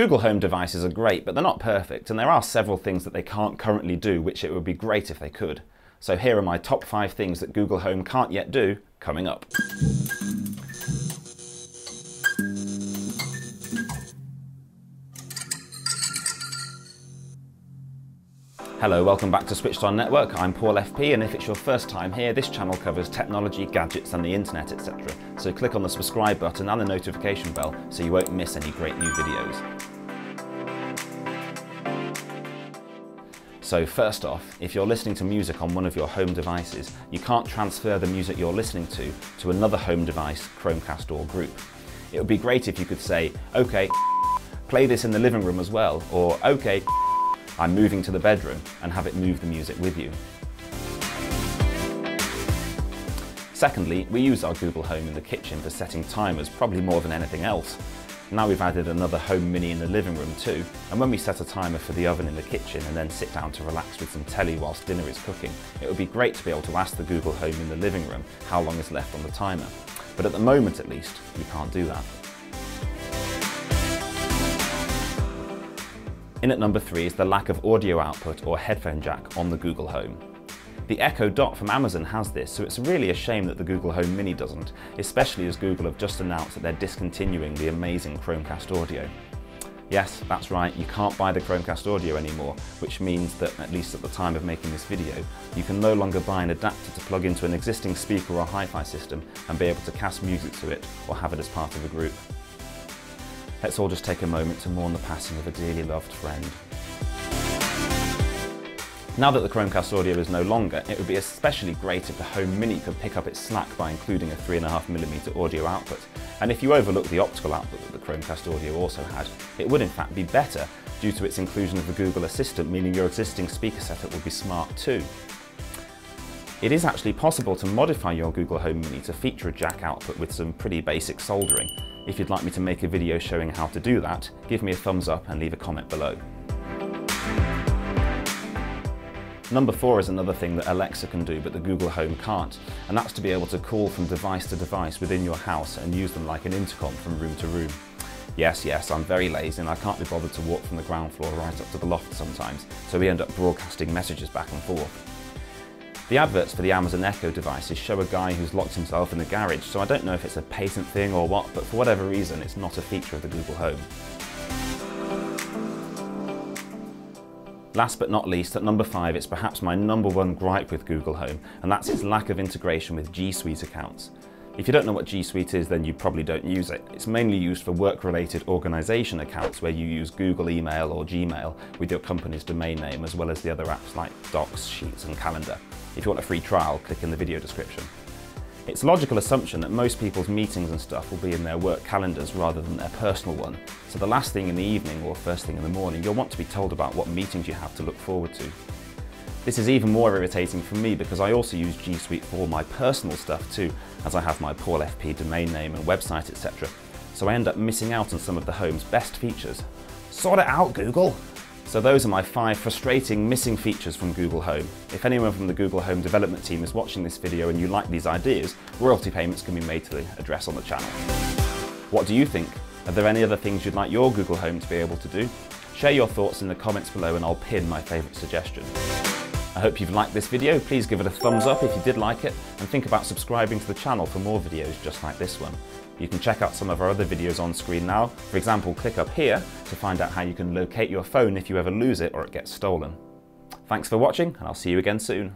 Google Home devices are great, but they're not perfect, and there are several things that they can't currently do which it would be great if they could. So here are my top 5 things that Google Home can't yet do, coming up. Hello, welcome back to Switched On Network. I'm Paul FP, and if it's your first time here, this channel covers technology, gadgets and the internet, etc. So click on the subscribe button and the notification bell so you won't miss any great new videos. So first off, if you're listening to music on one of your home devices, you can't transfer the music you're listening to another home device, Chromecast or group. It would be great if you could say, okay, play this in the living room as well, or okay, I'm moving to the bedroom, and have it move the music with you. Secondly, we use our Google Home in the kitchen for setting timers, probably more than anything else. Now we've added another Home Mini in the living room too, and when we set a timer for the oven in the kitchen and then sit down to relax with some telly whilst dinner is cooking, it would be great to be able to ask the Google Home in the living room how long is left on the timer. But at the moment at least, you can't do that. In at number 3 is the lack of audio output or headphone jack on the Google Home. The Echo Dot from Amazon has this, so it's really a shame that the Google Home Mini doesn't, especially as Google have just announced that they're discontinuing the amazing Chromecast audio. Yes, that's right, you can't buy the Chromecast audio anymore, which means that, at least at the time of making this video, you can no longer buy an adapter to plug into an existing speaker or hi-fi system and be able to cast music to it or have it as part of a group. Let's all just take a moment to mourn the passing of a dearly loved friend. Now that the Chromecast audio is no longer, it would be especially great if the Home Mini could pick up its slack by including a 3.5mm audio output. And if you overlook the optical output that the Chromecast audio also had, it would in fact be better due to its inclusion of the Google Assistant, meaning your existing speaker setup would be smart too. It is actually possible to modify your Google Home Mini to feature a jack output with some pretty basic soldering. If you'd like me to make a video showing how to do that, give me a thumbs up and leave a comment below. Number 4 is another thing that Alexa can do but the Google Home can't, and that's to be able to call from device to device within your house and use them like an intercom from room to room. Yes, I'm very lazy and I can't be bothered to walk from the ground floor right up to the loft sometimes, so we end up broadcasting messages back and forth. The adverts for the Amazon Echo devices show a guy who's locked himself in the garage, so I don't know if it's a patent thing or what, but for whatever reason it's not a feature of the Google Home. Last but not least, at number 5, it's perhaps my number 1 gripe with Google Home, and that's its lack of integration with G Suite accounts. If you don't know what G Suite is, then you probably don't use it. It's mainly used for work-related organisation accounts where you use Google Email or Gmail with your company's domain name, as well as the other apps like Docs, Sheets and Calendar. If you want a free trial, click in the video description. It's a logical assumption that most people's meetings and stuff will be in their work calendars rather than their personal one. So the last thing in the evening or first thing in the morning, you'll want to be told about what meetings you have to look forward to. This is even more irritating for me because I also use G Suite for all my personal stuff too, as I have my Paul FP domain name and website, etc. So I end up missing out on some of the Home's best features. Sort it out, Google! So those are my 5 frustrating missing features from Google Home. If anyone from the Google Home development team is watching this video and you like these ideas, royalty payments can be made to the address on the channel. What do you think? Are there any other things you'd like your Google Home to be able to do? Share your thoughts in the comments below and I'll pin my favourite suggestion. I hope you've liked this video. Please give it a thumbs up if you did like it, and think about subscribing to the channel for more videos just like this one. You can check out some of our other videos on screen now. For example, click up here to find out how you can locate your phone if you ever lose it or it gets stolen. Thanks for watching, and I'll see you again soon.